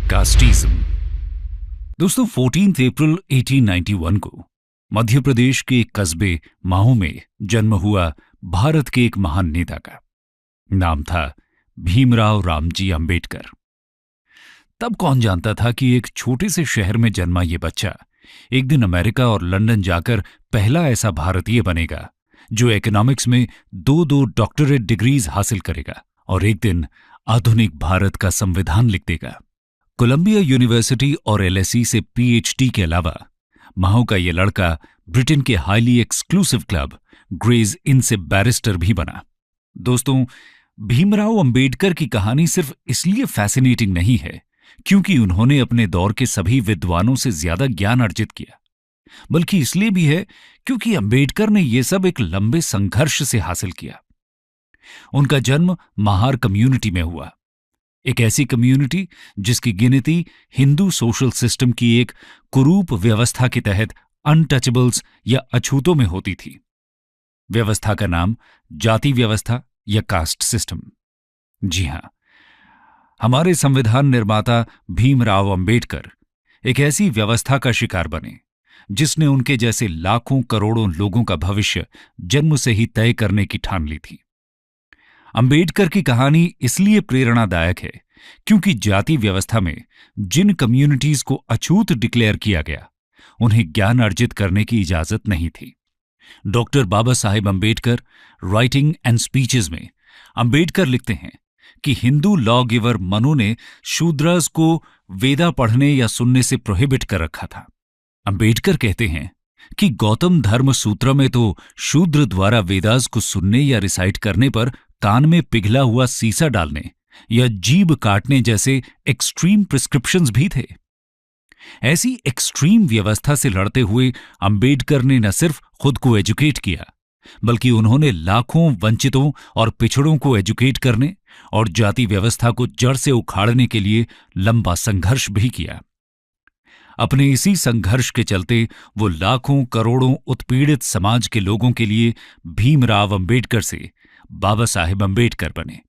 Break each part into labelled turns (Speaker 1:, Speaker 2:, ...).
Speaker 1: Casteism. दोस्तों 14 अप्रैल 1891 को मध्य प्रदेश के एक कस्बे माहू में जन्म हुआ भारत के एक महान नेता का। नाम था भीमराव रामजी अंबेडकर। तब कौन जानता था कि एक छोटे से शहर में जन्मा ये बच्चा एक दिन अमेरिका और लंदन जाकर पहला ऐसा भारतीय बनेगा जो इकोनॉमिक्स में दो डॉक्टरेट डिग्रीज हासिल करेगा और एक दिन आधुनिक भारत का संविधान लिख देगा। कोलंबिया यूनिवर्सिटी और एलएसई से पीएचडी के अलावा माहू का ये लड़का ब्रिटेन के हाईली एक्सक्लूसिव क्लब ग्रेज इन से बैरिस्टर भी बना। दोस्तों, भीमराव अंबेडकर की कहानी सिर्फ इसलिए फैसिनेटिंग नहीं है क्योंकि उन्होंने अपने दौर के सभी विद्वानों से ज्यादा ज्ञान अर्जित किया, बल्कि इसलिए भी है क्योंकि अंबेडकर ने यह सब एक लंबे संघर्ष से हासिल किया। उनका जन्म महार कम्युनिटी में हुआ, एक ऐसी कम्युनिटी जिसकी गिनती हिंदू सोशल सिस्टम की एक कुरूप व्यवस्था के तहत अनटचेबल्स या अछूतों में होती थी। व्यवस्था का नाम जाति व्यवस्था या कास्ट सिस्टम। जी हां, हमारे संविधान निर्माता भीमराव अंबेडकर एक ऐसी व्यवस्था का शिकार बने जिसने उनके जैसे लाखों करोड़ों लोगों का भविष्य जन्म से ही तय करने की ठान ली थी। अंबेडकर की कहानी इसलिए प्रेरणादायक है क्योंकि जाति व्यवस्था में जिन कम्युनिटीज को अछूत डिक्लेयर किया गया उन्हें ज्ञान अर्जित करने की इजाजत नहीं थी। Doctor Baba Saheb Ambedkar writing and speeches में अंबेडकर लिखते हैं कि हिंदू लॉ गिवर मनु ने शूद्रस को वेदा पढ़ने या सुनने से प्रोहिबिट कर रखा था। अंबेडकर कहते हैं कि गौतम धर्म सूत्र में तो शूद्र द्वारा वेदास को सुनने या रिसाइट करने पर कान में पिघला हुआ सीसा डालने या जीभ काटने जैसे एक्सट्रीम प्रिस्क्रिप्शंस भी थे। ऐसी एक्सट्रीम व्यवस्था से लड़ते हुए अंबेडकर ने न सिर्फ खुद को एजुकेट किया बल्कि उन्होंने लाखों वंचितों और पिछड़ों को एजुकेट करने और जाति व्यवस्था को जड़ से उखाड़ने के लिए लंबा संघर्ष भी किया। अपने इसी संघर्ष के चलते वो लाखों करोड़ों उत्पीड़ित समाज के लोगों के लिए भीमराव अंबेडकर से बाबा साहेब अंबेडकर बने।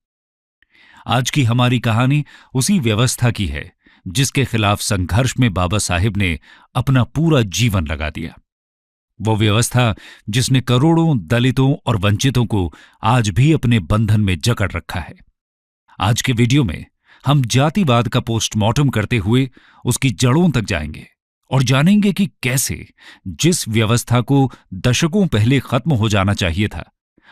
Speaker 1: आज की हमारी कहानी उसी व्यवस्था की है जिसके खिलाफ संघर्ष में बाबा साहेब ने अपना पूरा जीवन लगा दिया। वो व्यवस्था जिसने करोड़ों दलितों और वंचितों को आज भी अपने बंधन में जकड़ रखा है। आज के वीडियो में हम जातिवाद का पोस्टमार्टम करते हुए उसकी जड़ों तक जाएंगे और जानेंगे कि कैसे जिस व्यवस्था को दशकों पहले खत्म हो जाना चाहिए था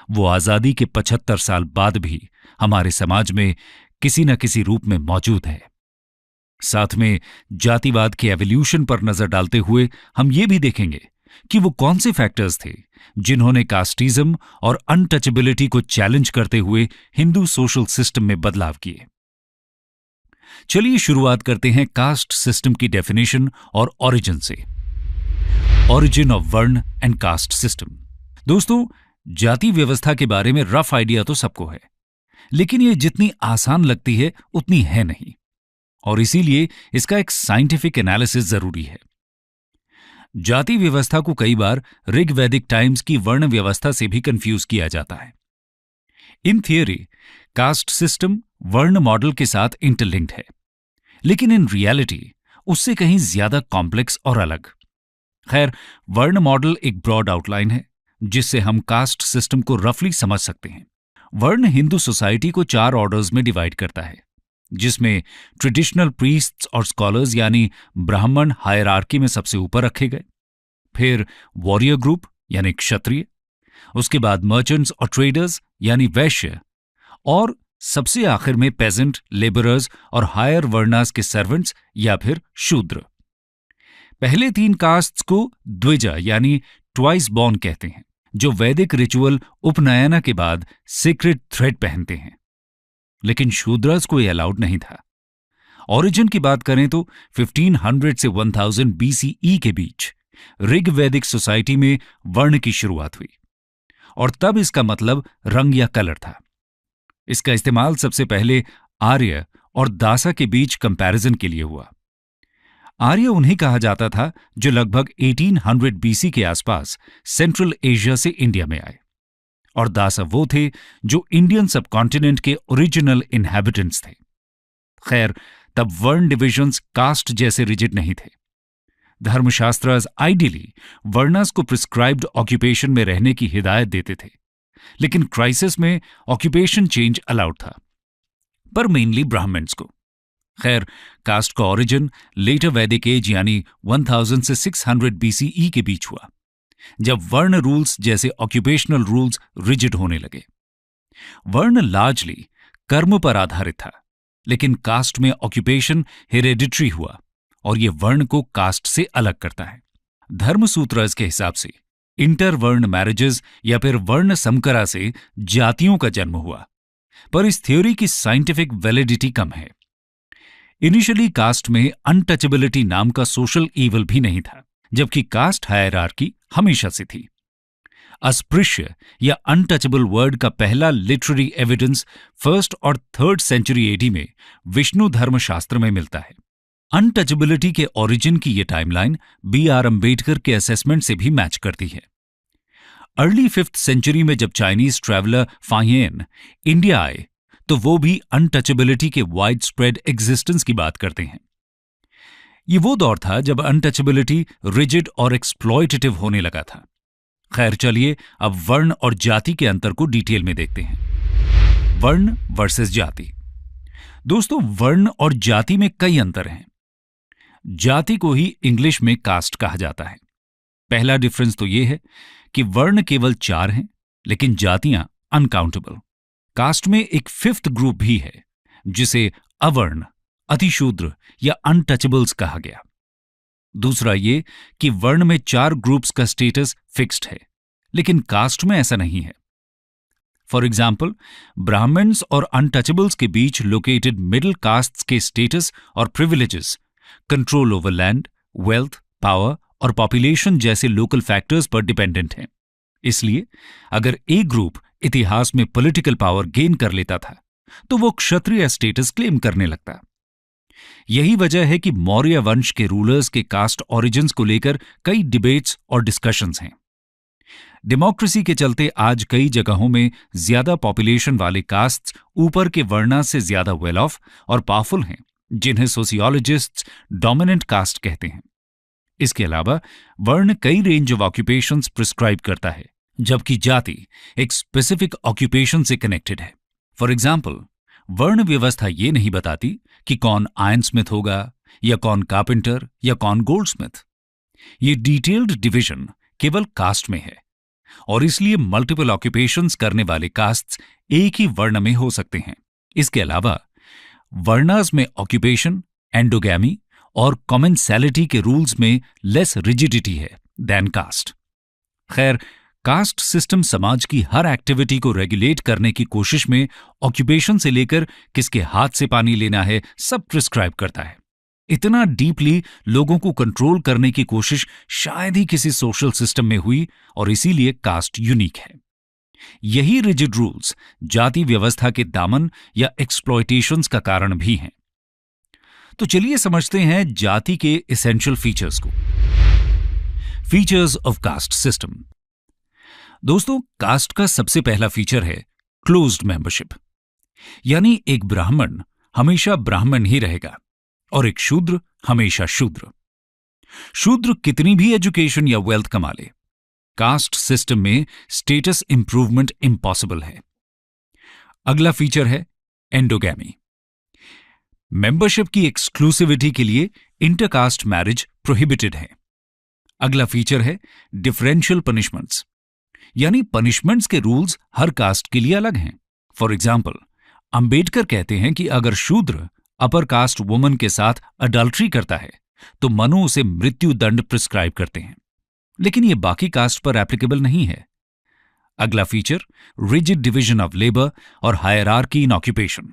Speaker 1: वो आजादी के 75 साल बाद भी हमारे समाज में किसी न किसी रूप में मौजूद है। साथ में जातिवाद के एवोल्यूशन पर नजर डालते हुए हम ये भी देखेंगे कि वो कौन से फैक्टर्स थे जिन्होंने कास्टिज्म और अनटचेबिलिटी को चैलेंज करते हुए हिंदू सोशल सिस्टम में बदलाव किए। चलिए शुरुआत करते हैं कास्ट सिस्टम की डेफिनेशन और ओरिजिन से। ओरिजिन ऑफ वर्ण एंड कास्ट सिस्टम। दोस्तों, जाति व्यवस्था के बारे में रफ आइडिया तो सबको है, लेकिन ये जितनी आसान लगती है उतनी है नहीं, और इसीलिए इसका एक साइंटिफिक एनालिसिस जरूरी है। जाति व्यवस्था को कई बार ऋग्वैदिक टाइम्स की वर्ण व्यवस्था से भी कंफ्यूज किया जाता है। इन थियोरी कास्ट सिस्टम वर्ण मॉडल के साथ इंटरलिंक्ड है, लेकिन इन रियलिटी उससे कहीं ज्यादा कॉम्प्लेक्स और अलग। खैर, वर्ण मॉडल एक ब्रॉड आउटलाइन है जिससे हम कास्ट सिस्टम को रफली समझ सकते हैं। वर्ण हिंदू सोसाइटी को 4 ऑर्डर्स में डिवाइड करता है, जिसमें ट्रेडिशनल प्रीस्ट्स और स्कॉलर्स यानी ब्राह्मण हायरार्की में सबसे ऊपर रखे गए, फिर वॉरियर ग्रुप यानी क्षत्रिय, उसके बाद मर्चेंट्स और ट्रेडर्स यानी वैश्य, और सबसे आखिर में पेजेंट, लेबरर्स और हायर वर्णास के सर्वेंट्स या फिर शूद्र। पहले 3 कास्ट्स को द्विजा यानी ट्वाइस बॉर्न कहते हैं, जो वैदिक रिचुअल उपनयना के बाद सीक्रेट थ्रेड पहनते हैं, लेकिन शूद्रस को यह अलाउड नहीं था। ओरिजिन की बात करें तो 1500 से 1000 BCE के बीच ऋग्वैदिक सोसाइटी में वर्ण की शुरुआत हुई, और तब इसका मतलब रंग या कलर था। इसका इस्तेमाल सबसे पहले आर्य और दासा के बीच कंपैरिजन के लिए हुआ। आर्य उन्हें कहा जाता था जो लगभग 1800 BC के आसपास सेंट्रल एशिया से इंडिया में आए, और दासा वो थे जो इंडियन सबकॉन्टिनेंट के ओरिजिनल इनहैबिटेंट्स थे। खैर, तब वर्ण डिविजन्स कास्ट जैसे रिजिड नहीं थे। धर्मशास्त्रज आइडियली वर्णस को प्रिस्क्राइब्ड ऑक्यूपेशन में रहने की हिदायत देते थे, लेकिन क्राइसिस में ऑक्यूपेशन चेंज अलाउड था, पर मेनली ब्राह्मण्स को। खैर, कास्ट का ओरिजिन लेटर वैदिक एज यानी 1000 से 600 BCE के बीच हुआ, जब वर्ण रूल्स जैसे ऑक्यूपेशनल रूल्स रिजिड होने लगे। वर्ण लार्जली कर्म पर आधारित था, लेकिन कास्ट में ऑक्यूपेशन हेरेडिटरी हुआ और यह वर्ण को कास्ट से अलग करता है। धर्मसूत्रज के हिसाब से इंटरवर्ण मैरिजेस या फिर वर्ण समकरा से जातियों का जन्म हुआ, पर इस थ्योरी की साइंटिफिक वैलिडिटी कम है। इनिशियली कास्ट में अनटचेबिलिटी नाम का सोशल ईवल भी नहीं था, जबकि कास्ट हायरार्की हमेशा से थी। अस्पृश्य या अनटचेबल वर्ड का पहला लिटरेरी एविडेंस 1st और 3rd सेंचुरी एडी में विष्णु धर्मशास्त्र में मिलता है। अनटचेबिलिटी के ओरिजिन की यह टाइमलाइन B.R. अम्बेडकर के असेसमेंट से भी मैच करती है। अर्ली 5th सेंचुरी में जब चाइनीज ट्रैवलर फाहियन इंडिया आए तो वो भी अनटचेबिलिटी के वाइड स्प्रेड एग्जिस्टेंस की बात करते हैं। ये वो दौर था जब अनटचेबिलिटी रिजिड और एक्सप्लॉयटेटिव होने लगा था। खैर, चलिए अब वर्ण और जाति के अंतर को डिटेल में देखते हैं। वर्ण वर्सेस जाति। दोस्तों, वर्ण और जाति में कई अंतर हैं। जाति को ही इंग्लिश में कास्ट कहा जाता है। पहला डिफरेंस तो यह है कि वर्ण केवल 4 हैं, लेकिन जातियां अनकाउंटेबल। कास्ट में एक 5th ग्रुप भी है, जिसे अवर्ण, अतिशूद्र या अनटचेबल्स कहा गया। दूसरा ये कि वर्ण में 4 ग्रुप्स का स्टेटस फिक्स्ड है, लेकिन कास्ट में ऐसा नहीं है। फॉर एग्जाम्पल, ब्राह्मण्स और अनटचेबल्स के बीच लोकेटेड मिडिल कास्ट्स के स्टेटस और privileges control over land, wealth, power और पॉपुलेशन जैसे लोकल फैक्टर्स पर डिपेंडेंट हैं। इसलिए अगर एक ग्रुप इतिहास में पॉलिटिकल पावर गेन कर लेता था, तो वो क्षत्रिय स्टेटस क्लेम करने लगता। यही वजह है कि मौर्य वंश के रूलर्स के कास्ट ओरिजिन्स को लेकर कई डिबेट्स और डिस्कशंस हैं। डेमोक्रेसी के चलते आज कई जगहों में ज्यादा पॉपुलेशन वाले कास्ट्स ऊपर के वर्णा से ज्यादा वेल ऑफ और पावरफुल हैं, जिन्हें सोशियोलॉजिस्ट्स डोमिनेंट कास्ट कहते हैं। इसके अलावा वर्ण कई रेंज ऑफ ऑक्यूपेशंस प्रिस्क्राइब करता है, जबकि जाति एक स्पेसिफिक ऑक्यूपेशन से कनेक्टेड है। फॉर एग्जाम्पल, वर्ण व्यवस्था ये नहीं बताती कि कौन आयरन स्मिथ होगा या कौन कारपेंटर या कौन गोल्डस्मिथ। ये डिटेल्ड डिवीजन केवल कास्ट में है और इसलिए मल्टीपल ऑक्यूपेशंस करने वाले कास्ट्स एक ही वर्ण में हो सकते हैं। इसके अलावा वर्णास में ऑक्यूपेशन, एंडोगैमी और कॉमेंसैलिटी के रूल्स में लेस रिजिडिटी है देन कास्ट। खैर, कास्ट सिस्टम समाज की हर एक्टिविटी को रेगुलेट करने की कोशिश में ऑक्यूपेशन से लेकर किसके हाथ से पानी लेना है सब प्रिस्क्राइब करता है। इतना डीपली लोगों को कंट्रोल करने की कोशिश शायद ही किसी सोशल सिस्टम में हुई और इसीलिए कास्ट यूनिक है। यही रिजिड रूल्स जाति व्यवस्था के दामन या एक्सप्लॉयटेशंस का कारण भी हैं। तो चलिए समझते हैं जाति के एसेंशियल फीचर्स को। Features of cast system. दोस्तों, कास्ट का सबसे पहला फीचर है क्लोज्ड मेंबरशिप, यानी एक ब्राह्मण हमेशा ब्राह्मण ही रहेगा और एक शूद्र हमेशा शूद्र। शूद्र कितनी भी एजुकेशन या वेल्थ कमा ले, कास्ट सिस्टम में स्टेटस इंप्रूवमेंट इम्पॉसिबल है। अगला फीचर है एंडोगैमी। मेंबरशिप की एक्सक्लूसिविटी के लिए इंटरकास्ट मैरिज प्रोहिबिटेड है। अगला फीचर है डिफरेंशियल पनिशमेंट्स, यानी पनिशमेंट्स के रूल्स हर कास्ट के लिए अलग हैं। फॉर एग्जाम्पल, अंबेडकर कहते हैं कि अगर शूद्र अपर कास्ट वुमन के साथ अडल्ट्री करता है तो मनु उसे मृत्यु दंड प्रिस्क्राइब करते हैं, लेकिन यह बाकी कास्ट पर एप्लीकेबल नहीं है। अगला feature rigid division of labour और hierarchy in occupation.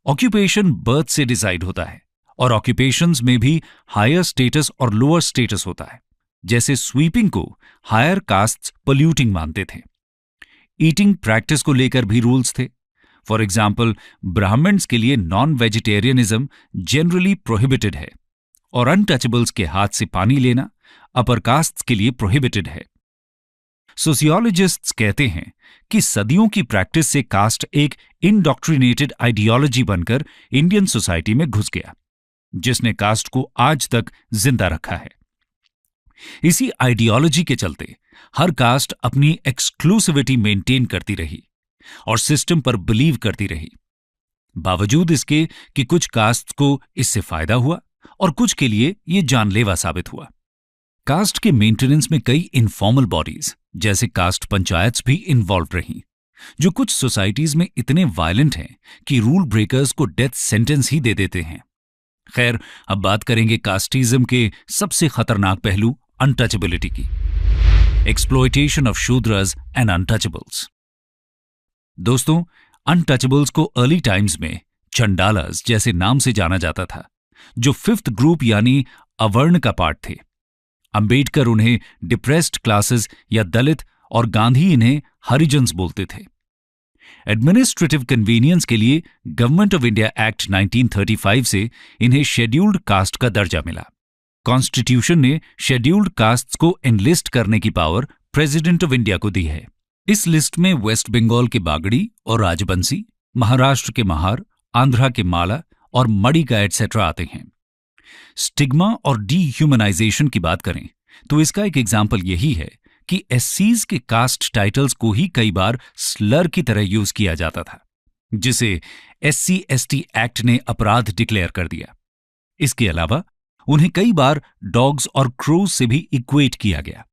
Speaker 1: Occupation birth से डिसाइड होता है और ऑक्यूपेशंस में भी हायर स्टेटस और लोअर स्टेटस होता है। जैसे स्वीपिंग को हायर कास्ट्स पोल्यूटिंग मानते थे। ईटिंग प्रैक्टिस को लेकर भी रूल्स थे। फॉर एग्जाम्पल, ब्राह्मण्स के लिए नॉन वेजिटेरियनिज्म जनरली प्रोहिबिटेड है और अनटचेबल्स के हाथ से पानी लेना अपर कास्ट्स के लिए प्रोहिबिटेड है। सोशियोलॉजिस्ट्स कहते हैं कि सदियों की प्रैक्टिस से कास्ट एक इंडॉक्ट्रिनेटेड आइडियोलॉजी बनकर इंडियन सोसाइटी में घुस गया, जिसने कास्ट को आज तक जिंदा रखा है। इसी आइडियोलॉजी के चलते हर कास्ट अपनी एक्सक्लूसिविटी मेंटेन करती रही और सिस्टम पर बिलीव करती रही, बावजूद इसके कि कुछ कास्ट को इससे फायदा हुआ और कुछ के लिए यह जानलेवा साबित हुआ। कास्ट के मेंटेनेंस में कई इनफॉर्मल बॉडीज जैसे कास्ट पंचायत्स भी इन्वॉल्व रहीं, जो कुछ सोसाइटीज में इतने वायलेंट हैं कि रूल ब्रेकर्स को डेथ सेंटेंस ही दे देते हैं। खैर, अब बात करेंगे कास्टिज्म के सबसे खतरनाक पहलू अनटचेबिलिटी की, exploitation of Shudras and untouchables. दोस्तों, अनटचेबल्स को अर्ली टाइम्स में चंडालास जैसे नाम से जाना जाता था, जो फिफ्थ ग्रुप यानी अवर्ण का पार्ट थे। अंबेडकर उन्हें डिप्रेस्ड क्लासेस या दलित और गांधी इन्हें हरिजन्स बोलते थे। एडमिनिस्ट्रेटिव कन्वीनियंस के लिए गवर्नमेंट ऑफ इंडिया एक्ट 1935 से इन्हें शेड्यूल्ड कास्ट का दर्जा मिला। कॉन्स्टिट्यूशन ने शेड्यूल्ड कास्ट्स को एनलिस्ट करने की पावर प्रेसिडेंट ऑफ इंडिया को दी है। इस लिस्ट में वेस्ट बंगाल के बागड़ी और राजबंसी, महाराष्ट्र के महार, आंध्रा के माला और मडिका एटसेट्रा आते हैं। स्टिग्मा और डीह्यूमनाइजेशन की बात करें तो इसका एक एग्जाम्पल यही है कि एससीज के कास्ट टाइटल्स को ही कई बार स्लर की तरह यूज किया जाता था, जिसे SC/ST एक्ट ने अपराध डिक्लेयर कर दिया। इसके अलावा उन्हें कई बार डॉग्स और क्रोज से भी इक्वेट किया गया।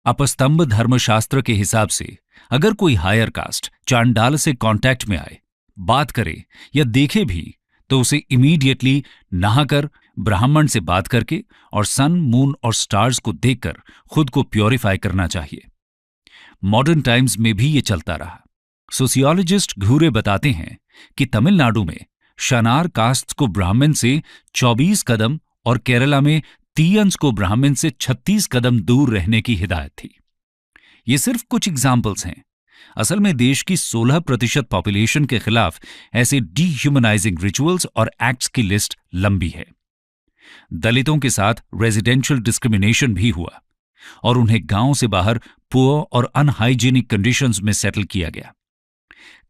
Speaker 1: अपस्तंभ धर्मशास्त्र के हिसाब से अगर कोई हायर कास्ट चांडाल से कांटेक्ट में आए, बात करे या देखे भी, तो उसे इमीडिएटली नहाकर, ब्राह्मण से बात करके और सन, मून और स्टार्स को देखकर खुद को प्योरीफाई करना चाहिए। मॉडर्न टाइम्स में भी ये चलता रहा। सोशियोलॉजिस्ट घूरे बताते हैं कि तमिलनाडु में शनार कास्ट को ब्राह्मण से 24 कदम और केरला में तीयंस को ब्राह्मण से 36 कदम दूर रहने की हिदायत थी। ये सिर्फ कुछ एग्जाम्पल्स हैं। असल में देश की 16% पॉपुलेशन के खिलाफ ऐसे डीह्यूमनाइजिंग रिचुअल्स और एक्ट्स की लिस्ट लंबी है। दलितों के साथ रेजिडेंशियल डिस्क्रिमिनेशन भी हुआ और उन्हें गांव से बाहर पुअर और अनहाइजीनिक कंडीशंस में सेटल किया गया।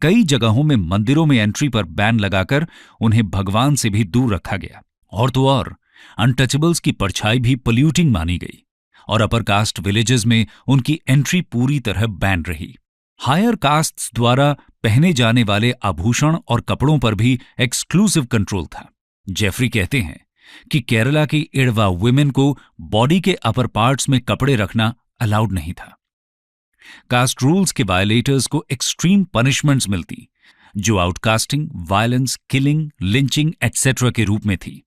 Speaker 1: कई जगहों में मंदिरों में एंट्री पर बैन लगाकर उन्हें भगवान से भी दूर रखा गया। और तो और अनटचेबल्स की परछाई भी पोल्यूटिंग मानी गई और अपर कास्ट विलेजेस में उनकी एंट्री पूरी तरह बैन रही। हायर कास्ट्स द्वारा पहने जाने वाले आभूषण और कपड़ों पर भी एक्सक्लूसिव कंट्रोल था। जेफरी कहते हैं कि केरला की इड़वा वुमेन को बॉडी के अपर पार्ट्स में कपड़े रखना अलाउड नहीं था। कास्ट रूल्स के वायलेटर्स को एक्सट्रीम पनिशमेंट्स मिलती, जो आउटकास्टिंग, वायलेंस, किलिंग, लिंचिंग एटसेट्रा के रूप में थी।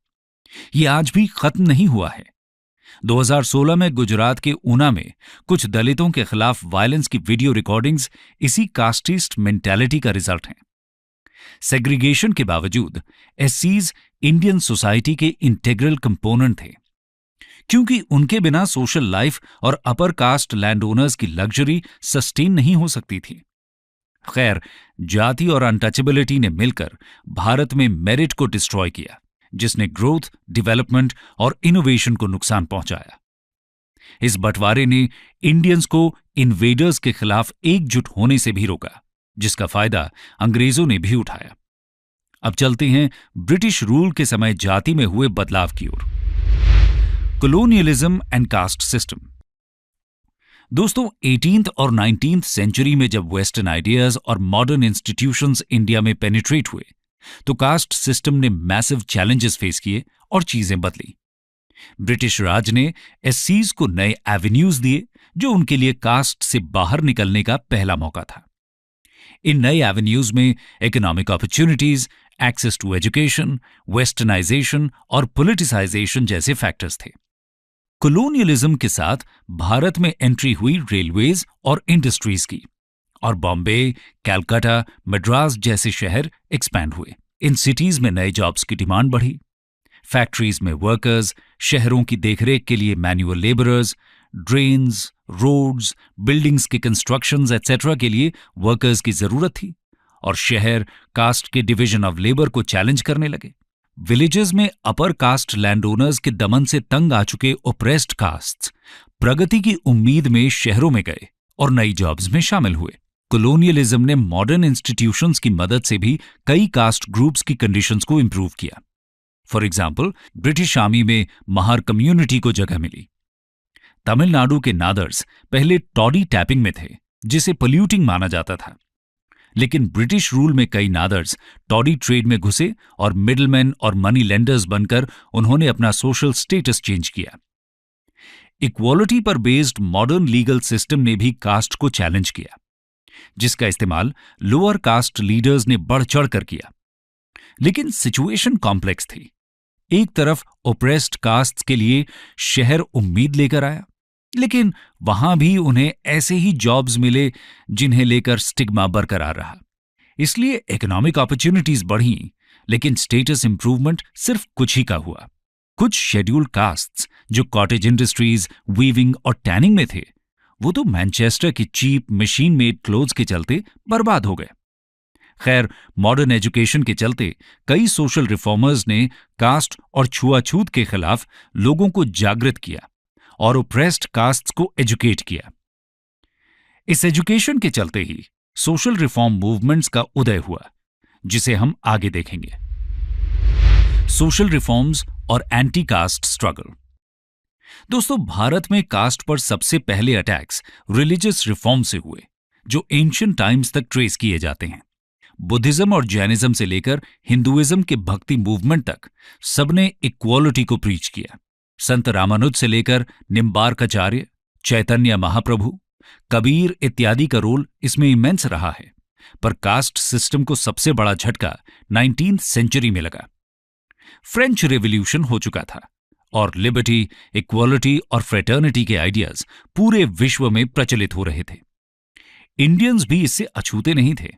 Speaker 1: ये आज भी खत्म नहीं हुआ है। 2016 में गुजरात के ऊना में कुछ दलितों के खिलाफ वायलेंस की वीडियो रिकॉर्डिंग्स इसी कास्टिस्ट मेंटालिटी का रिजल्ट हैं। सेग्रीगेशन के बावजूद एससीज इंडियन सोसाइटी के इंटेग्रल कंपोनेंट थे, क्योंकि उनके बिना सोशल लाइफ और अपर कास्ट लैंड ओनर्स की लग्जरी सस्टेन नहीं हो सकती थी। खैर, जाति और अनटचेबिलिटी ने मिलकर भारत में मेरिट को डिस्ट्रॉय किया, जिसने ग्रोथ, डेवलपमेंट और इनोवेशन को नुकसान पहुंचाया। इस बंटवारे ने इंडियंस को इन्वेडर्स के खिलाफ एकजुट होने से भी रोका, जिसका फायदा अंग्रेजों ने भी उठाया। अब चलते हैं ब्रिटिश रूल के समय जाति में हुए बदलाव की ओर। Colonialism and caste system. दोस्तों, 18th और 19th सेंचुरी में जब वेस्टर्न आइडियाज और मॉडर्न इंस्टीट्यूशंस इंडिया में पेनिट्रेट हुए, तो कास्ट सिस्टम ने मैसिव चैलेंजेस फेस किए और चीजें बदली। ब्रिटिश राज ने एससीज को नए एवेन्यूज दिए, जो उनके लिए कास्ट से बाहर निकलने का पहला मौका था। इन नए एवेन्यूज में economic opportunities, access to education, westernization और पॉलिटिसाइजेशन जैसे फैक्टर्स थे। कॉलोनियलिज्म के साथ भारत में एंट्री हुई रेलवेज और इंडस्ट्रीज की, और बॉम्बे, कैलकाटा, मद्रास जैसे शहर एक्सपैंड हुए। इन सिटीज में नए जॉब्स की डिमांड बढ़ी। फैक्ट्रीज में वर्कर्स, शहरों की देखरेख के लिए manual labourers, drains, roads, buildings के कंस्ट्रक्शंस एटसेट्रा के लिए वर्कर्स की जरूरत थी, और शहर कास्ट के डिवीजन ऑफ लेबर को चैलेंज करने लगे। विलेजेस में अपर कास्ट लैंड ओनर्स के दमन से तंग आ चुके ओप्रेस्ड कास्ट्स प्रगति की उम्मीद में शहरों में गए और नई जॉब्स में शामिल हुए। कॉलोनियलिज्म ने मॉडर्न इंस्टीट्यूशंस की मदद से भी कई कास्ट ग्रुप्स की कंडीशंस को इंप्रूव किया। फॉर एग्जाम्पल, ब्रिटिश आर्मी में महार कम्युनिटी को जगह मिली। तमिलनाडु के नादर्स पहले टॉडी टैपिंग में थे, जिसे पोल्यूटिंग माना जाता था, लेकिन ब्रिटिश रूल में कई नादर्स टॉडी ट्रेड में घुसे और मिडलमैन और मनी लेंडर्स बनकर उन्होंने अपना सोशल स्टेटस चेंज किया। इक्वालिटी पर बेस्ड मॉडर्न लीगल सिस्टम ने भी कास्ट को चैलेंज किया, जिसका इस्तेमाल लोअर कास्ट लीडर्स ने बढ़ चढ़कर किया। लेकिन सिचुएशन कॉम्प्लेक्स थी। एक तरफ ओप्रेस्ड कास्ट्स के लिए शहर उम्मीद लेकर आया, लेकिन वहां भी उन्हें ऐसे ही जॉब्स मिले जिन्हें लेकर स्टिग्मा बरकरार रहा। इसलिए इकोनॉमिक अपॉर्चुनिटीज बढ़ी, लेकिन स्टेटस इंप्रूवमेंट सिर्फ कुछ ही का हुआ। कुछ शेड्यूल्ड कास्ट्स जो कॉटेज इंडस्ट्रीज, वीविंग और टैनिंग में थे, वो तो मैनचेस्टर की चीप मशीन मेड क्लोथ्स के चलते बर्बाद हो गए। खैर, मॉडर्न एजुकेशन के चलते कई सोशल रिफॉर्मर्स ने कास्ट और छुआछूत के खिलाफ लोगों को जागृत किया और ओप्रेस्ड कास्ट्स को एजुकेट किया। इस एजुकेशन के चलते ही सोशल रिफॉर्म मूवमेंट्स का उदय हुआ, जिसे हम आगे देखेंगे। सोशल रिफॉर्म्स और एंटी कास्ट स्ट्रगल। दोस्तों, भारत में कास्ट पर सबसे पहले अटैक्स रिलीजियस रिफॉर्म से हुए, जो एंशिएंट टाइम्स तक ट्रेस किए जाते हैं। बुद्धिज्म और जैनिज्म से लेकर हिंदुइज्म के भक्ति मूवमेंट तक सबने इक्वालिटी को प्रीच किया। संत रामानुज से लेकर निम्बार्काचार्य, चैतन्य महाप्रभु, कबीर इत्यादि का रोल इसमें इमेंस रहा है। पर कास्ट सिस्टम को सबसे बड़ा झटका 19वीं सेंचुरी में लगा। फ्रेंच रेवोल्यूशन हो चुका था और लिबर्टी, इक्वालिटी और फ्रेटर्निटी के आइडियाज पूरे विश्व में प्रचलित हो रहे थे। इंडियंस भी इससे अछूते नहीं थे।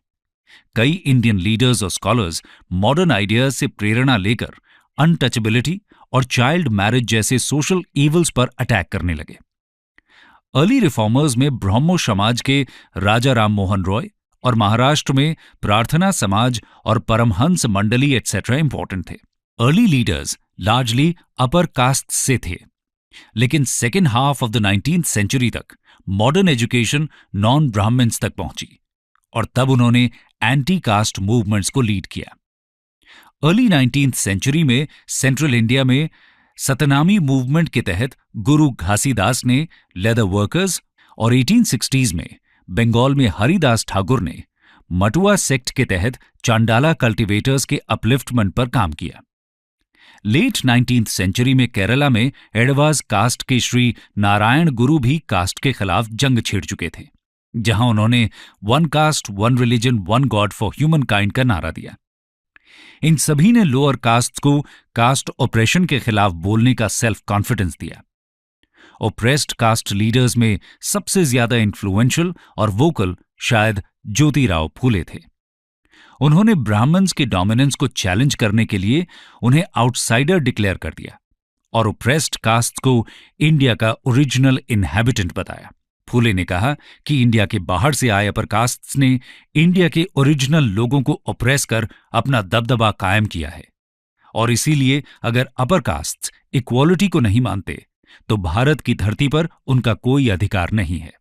Speaker 1: कई इंडियन लीडर्स और स्कॉलर्स मॉडर्न आइडियाज से प्रेरणा लेकर अनटचेबिलिटी और चाइल्ड मैरिज जैसे सोशल इवल्स पर अटैक करने लगे। अर्ली रिफॉर्मर्स में ब्राह्मो समाज के राजा राम मोहन रॉय और महाराष्ट्र में प्रार्थना समाज और परमहंस मंडली एटसेट्रा इंपॉर्टेंट थे। Early leaders largely upper caste से थे, लेकिन सेकेंड हाफ ऑफ द 19वीं सेंचुरी तक मॉडर्न एजुकेशन नॉन ब्राह्मण्स तक पहुंची और तब उन्होंने एंटी कास्ट मूवमेंट्स को लीड किया। अर्ली 19वीं सेंचुरी में सेंट्रल इंडिया में सतनामी मूवमेंट के तहत गुरु घासीदास ने लेदर वर्कर्स और 1860s में बंगाल में हरिदास ठाकुर ने मटुआ सेक्ट के तहत चांडाला कल्टीवेटर्स के अपलिफ्टमेंट पर काम किया। लेट 19वीं सेंचुरी में केरला में एडवाज कास्ट के श्री नारायण गुरु भी कास्ट के खिलाफ जंग छेड़ चुके थे, जहां उन्होंने one cast, one religion, one God for human kind का नारा दिया। इन सभी ने लोअर कास्ट को कास्ट ऑपरेशन के खिलाफ बोलने का सेल्फ कॉन्फिडेंस दिया। ओप्रेस्ड कास्ट लीडर्स में सबसे ज्यादा इन्फ्लुएंशियल और वोकल शायद ज्योतिराव फूले थे। उन्होंने ब्राह्मण्स के डोमिनेंस को चैलेंज करने के लिए उन्हें आउटसाइडर डिक्लेयर कर दिया और ओप्रेस्ड कास्ट को इंडिया का ओरिजिनल इनहैबिटेंट बताया। फूले ने कहा कि इंडिया के बाहर से आए अपर कास्ट्स ने इंडिया के ओरिजिनल लोगों को ऑप्रेस कर अपना दबदबा कायम किया है और इसीलिए अगर अपर कास्ट्स इक्वालिटी को नहीं मानते तो भारत की धरती पर उनका कोई अधिकार नहीं है।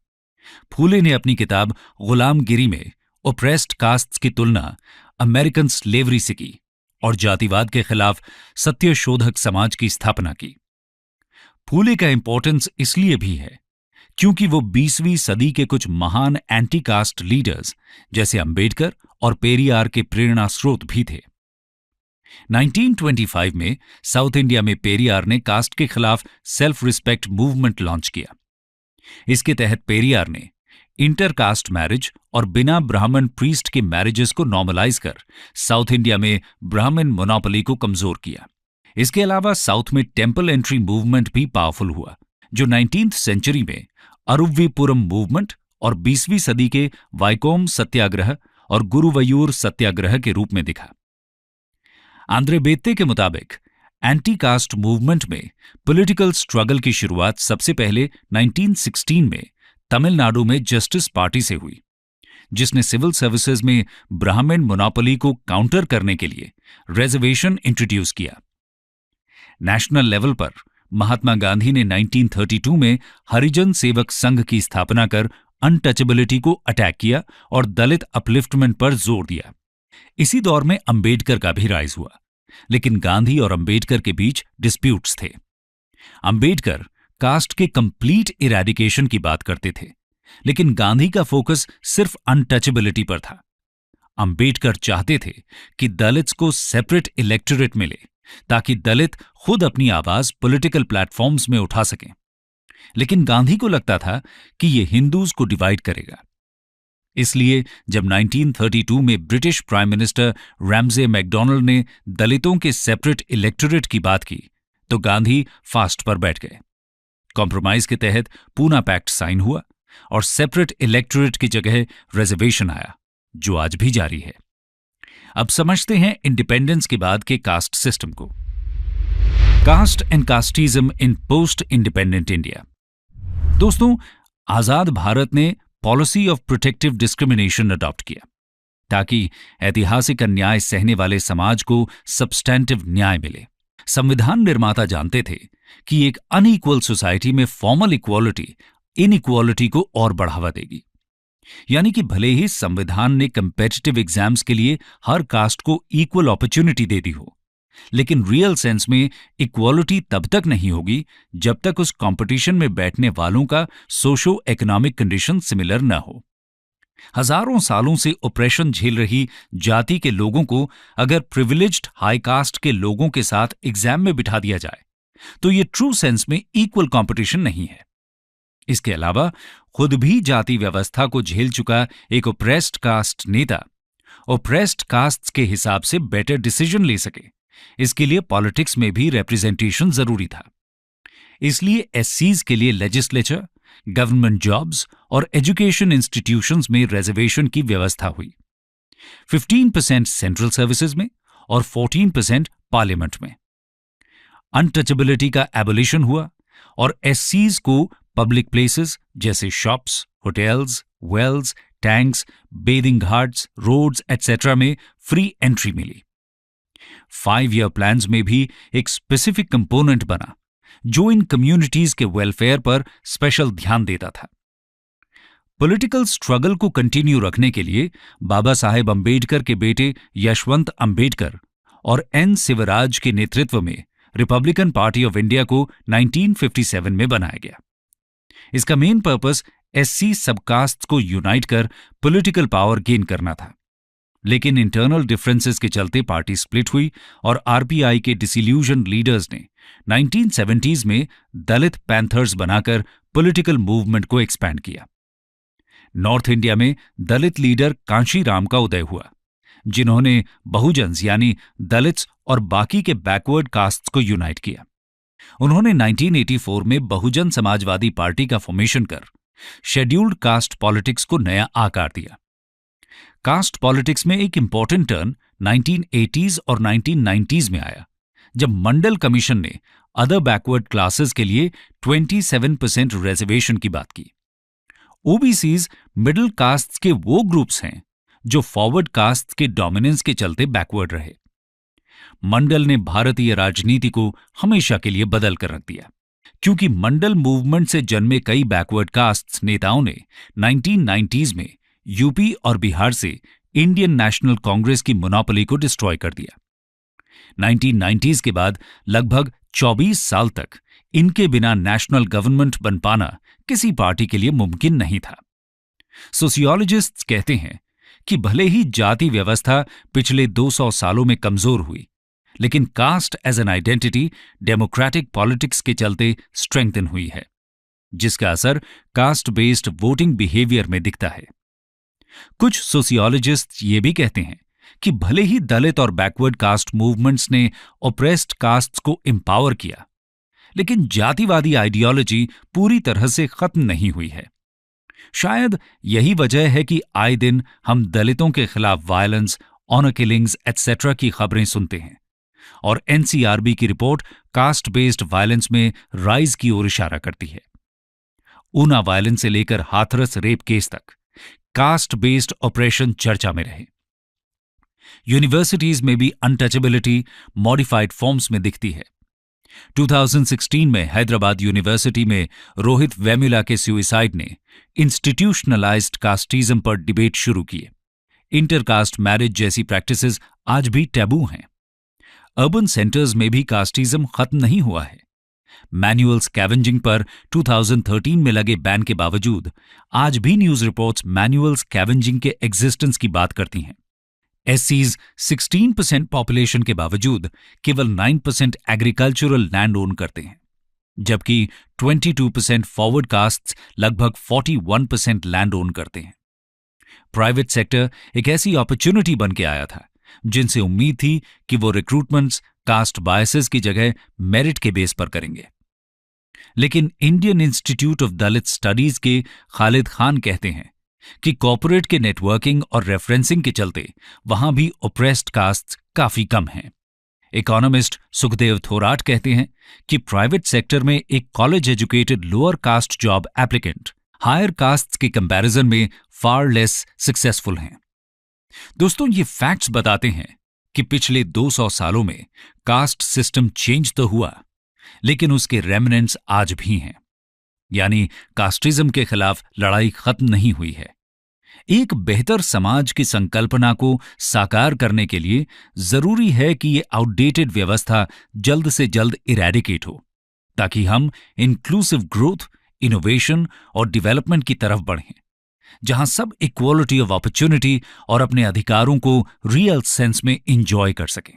Speaker 1: फूले ने अपनी किताब गुलामगिरी में ओप्रेस्ड कास्ट्स की तुलना अमेरिकन स्लेवरी से की और जातिवाद के खिलाफ सत्यशोधक समाज की स्थापना की। फूले का इंपॉर्टेंस इसलिए भी है क्योंकि वो 20वीं सदी के कुछ महान एंटी कास्ट लीडर्स जैसे अंबेडकर और पेरियार के प्रेरणा स्रोत भी थे। 1925 में साउथ इंडिया में पेरियार ने कास्ट के खिलाफ सेल्फ रिस्पेक्ट मूवमेंट लॉन्च किया। इसके तहत पेरियार ने इंटरकास्ट मैरिज और बिना ब्राह्मण प्रीस्ट के मैरिजेस को नॉर्मलाइज कर साउथ इंडिया में ब्राह्मण मोनोपोली को कमजोर किया। इसके अलावा साउथ में टेम्पल एंट्री मूवमेंट भी पावरफुल हुआ, जो 19वीं सेंचुरी में अरुविपुरम मूवमेंट और 20वीं सदी के वाइकोम सत्याग्रह और गुरुवयूर सत्याग्रह के रूप में दिखा। आंद्रे बेत्ते के मुताबिक एंटी कास्ट मूवमेंट में पॉलिटिकल स्ट्रगल की शुरुआत सबसे पहले 1916 में तमिलनाडु में जस्टिस पार्टी से हुई, जिसने सिविल सर्विसेज में ब्राह्मण मोनोपोली को काउंटर करने के लिए रिजर्वेशन इंट्रोड्यूस किया। नेशनल लेवल पर महात्मा गांधी ने 1932 में हरिजन सेवक संघ की स्थापना कर अनटचेबिलिटी को अटैक किया और दलित अपलिफ्टमेंट पर जोर दिया। इसी दौर में अंबेडकर का भी राइज हुआ, लेकिन गांधी और अंबेडकर के बीच डिस्प्यूट्स थे। अंबेडकर कास्ट के कंप्लीट इरेडिकेशन की बात करते थे, लेकिन गांधी का फोकस सिर्फ अनटचेबिलिटी पर था। अंबेडकर चाहते थे कि दलित्स को सेपरेट इलेक्टोरेट मिले ताकि दलित खुद अपनी आवाज पॉलिटिकल प्लेटफॉर्म्स में उठा सकें, लेकिन गांधी को लगता था कि यह हिंदूज को डिवाइड करेगा। इसलिए जब 1932 में British prime minister Ramsay MacDonald ने दलितों के सेपरेट इलेक्टोरेट की बात की तो गांधी फास्ट पर बैठ गए। कॉम्प्रोमाइज के तहत पूना पैक्ट साइन हुआ और सेपरेट इलेक्टोरेट की जगह रिजर्वेशन आया, जो आज भी जारी है। अब समझते हैं इंडिपेंडेंस के बाद के कास्ट सिस्टम को। Caste and casteism in post independent India. दोस्तों, आजाद भारत ने policy of protective discrimination adopt किया ताकि ऐतिहासिक अन्याय सहने वाले समाज को सब्सटेंटिव न्याय मिले। संविधान निर्माता जानते थे कि एक अनइक्वल सोसाइटी में फॉर्मल इक्वालिटी इनइक्वालिटी को और बढ़ावा देगी। यानी कि भले ही संविधान ने कंपेटिटिव एग्जाम्स के लिए हर कास्ट को इक्वल अपॉर्चुनिटी दे दी हो, लेकिन रियल सेंस में इक्वालिटी तब तक नहीं होगी जब तक उस कंपटीशन में बैठने वालों का सोशो इकोनॉमिक कंडीशन सिमिलर न हो। हजारों सालों से ऑपरेशन झेल रही जाति के लोगों को अगर प्रिविलेज्ड हाई कास्ट के लोगों के साथ एग्जाम में बिठा दिया जाए तो ये ट्रू सेंस में इक्वल कंपटीशन नहीं है। इसके अलावा खुद भी जाति व्यवस्था को झेल चुका एक ओप्रेस्ड कास्ट नेता ओप्रेस्ड कास्ट्स के हिसाब से बेटर डिसीजन ले सके, इसके लिए पॉलिटिक्स में भी रिप्रेजेंटेशन जरूरी था। इसलिए एससीज के लिए लेजिस्लेचर, गवर्नमेंट जॉब्स और एजुकेशन इंस्टीट्यूशंस में रिजर्वेशन की व्यवस्था हुई। 15% सेंट्रल सर्विसेज में और 14% पार्लियामेंट में। अनटचेबिलिटी का एबोलिशन हुआ और एससीज को पब्लिक प्लेसेस जैसे shops, hotels, wells, tanks, bathing ghats, roads etcetera में फ्री एंट्री मिली। 5 ईयर प्लान्स में भी एक स्पेसिफिक कंपोनेंट बना जो इन कम्युनिटीज के वेलफेयर पर स्पेशल ध्यान देता था। पॉलिटिकल स्ट्रगल को कंटिन्यू रखने के लिए बाबा साहेब अंबेडकर के बेटे यशवंत अंबेडकर और एन शिवराज के नेतृत्व में रिपब्लिकन पार्टी ऑफ इंडिया को 1957 में बनाया गया। इसका मेन पर्पस एससी सबकास्ट को यूनाइट कर पॉलिटिकल पावर गेन करना था, लेकिन इंटरनल डिफरेंसेस के चलते पार्टी स्प्लिट हुई और आरपीआई के डिसइल्यूजन लीडर्स ने 1970s में दलित पैंथर्स बनाकर पॉलिटिकल मूवमेंट को एक्सपैंड किया। नॉर्थ इंडिया में दलित लीडर कांशीराम का उदय हुआ, जिन्होंने बहुजन्स यानी दलित्स और बाकी के बैकवर्ड कास्ट्स को यूनाइट किया। उन्होंने 1984 में बहुजन समाजवादी पार्टी का फॉर्मेशन कर शेड्यूल्ड कास्ट पॉलिटिक्स को नया आकार दिया। कास्ट पॉलिटिक्स में एक इंपॉर्टेंट टर्न 1980s और 1990s में आया, जब मंडल कमीशन ने अदर बैकवर्ड क्लासेस के लिए 27% रिजर्वेशन की बात की। ओबीसीज मिडिल कास्ट के वो ग्रुप्स हैं जो फॉरवर्ड कास्ट के डोमिनेंस के चलते बैकवर्ड रहे। मंडल ने भारतीय राजनीति को हमेशा के लिए बदल कर रख दिया, क्योंकि मंडल मूवमेंट से जन्मे कई बैकवर्ड कास्ट नेताओं ने 1990s में यूपी और बिहार से इंडियन नेशनल कांग्रेस की मोनोपोली को डिस्ट्रॉय कर दिया। 1990s के बाद लगभग 24 साल तक इनके बिना नेशनल गवर्नमेंट बन पाना किसी पार्टी के लिए मुमकिन नहीं था। सोशियोलॉजिस्ट्स कहते हैं कि भले ही जाति व्यवस्था पिछले 200 सालों में कमजोर हुई, लेकिन caste as an identity democratic politics के चलते स्ट्रेंथन हुई है, जिसका असर कास्ट बेस्ड वोटिंग बिहेवियर में दिखता है। कुछ सोशियोलॉजिस्ट ये भी कहते हैं कि भले ही दलित और बैकवर्ड कास्ट मूवमेंट्स ने ओप्रेस्ड कास्ट्स को एम्पावर किया, लेकिन जातिवादी आइडियोलॉजी पूरी तरह से खत्म नहीं हुई है। शायद यही वजह है कि आए दिन हम दलितों के खिलाफ वायलेंस, ऑनर किलिंग्स एटसेट्रा की खबरें सुनते हैं और एनसीआरबी की रिपोर्ट कास्ट बेस्ड वायलेंस में राइज की ओर इशारा करती है। ऊना वायलेंस से लेकर हाथरस रेप केस तक कास्ट बेस्ड ऑपरेशन चर्चा में रहे। यूनिवर्सिटीज में भी अनटचेबिलिटी मॉडिफाइड फॉर्म्स में दिखती है। 2016 में हैदराबाद यूनिवर्सिटी में रोहित वेमुला के सुसाइड ने इंस्टीट्यूशनलाइज्ड कास्टिज्म पर डिबेट शुरू किए। इंटरकास्ट मैरिज जैसी प्रैक्टिसेस आज भी टैबू हैं। अर्बन सेंटर्स में भी कास्टिज्म खत्म नहीं हुआ है। मैनुअल स्कैवेंजिंग पर 2013 में लगे बैन के बावजूद आज भी न्यूज रिपोर्ट्स मैनुअल स्कैवेंजिंग के एग्जिस्टेंस की बात करती हैं। एससीज 16% पॉपुलेशन के बावजूद केवल 9% एग्रीकल्चरल लैंड ओन करते हैं, जबकि 22% फॉरवर्ड कास्ट्स लगभग 41% लैंड ओन करते हैं। प्राइवेट सेक्टर एक ऐसी अपॉर्चुनिटी बन के आया था जिनसे उम्मीद थी कि वो रिक्रूटमेंट्स कास्ट बायसेस की जगह मेरिट के बेस पर करेंगे। लेकिन Indian institute of Dalit studies के खालिद खान कहते हैं कि कॉर्पोरेट के नेटवर्किंग और रेफरेंसिंग के चलते वहां भी ओप्रेस्ड कास्ट काफी कम हैं। इकोनॉमिस्ट सुखदेव थोराट कहते हैं कि प्राइवेट सेक्टर में एक college educated lower caste job applicant higher caste के कंपैरिजन में फार लेस सक्सेसफुल हैं। दोस्तों, ये फैक्ट्स बताते हैं कि पिछले 200 सालों में कास्ट सिस्टम चेंज तो हुआ, लेकिन उसके रेमिनेंट्स आज भी हैं। यानी कास्टिज्म के खिलाफ लड़ाई खत्म नहीं हुई है। एक बेहतर समाज की संकल्पना को साकार करने के लिए जरूरी है कि ये आउटडेटेड व्यवस्था जल्द से जल्द इरेडिकेट हो, ताकि हम इंक्लूसिव ग्रोथ, इनोवेशन और डेवलपमेंट की तरफ बढ़ें, जहां सब इक्वालिटी ऑफ अपॉर्चुनिटी और अपने अधिकारों को रियल सेंस में एंजॉय कर सकें।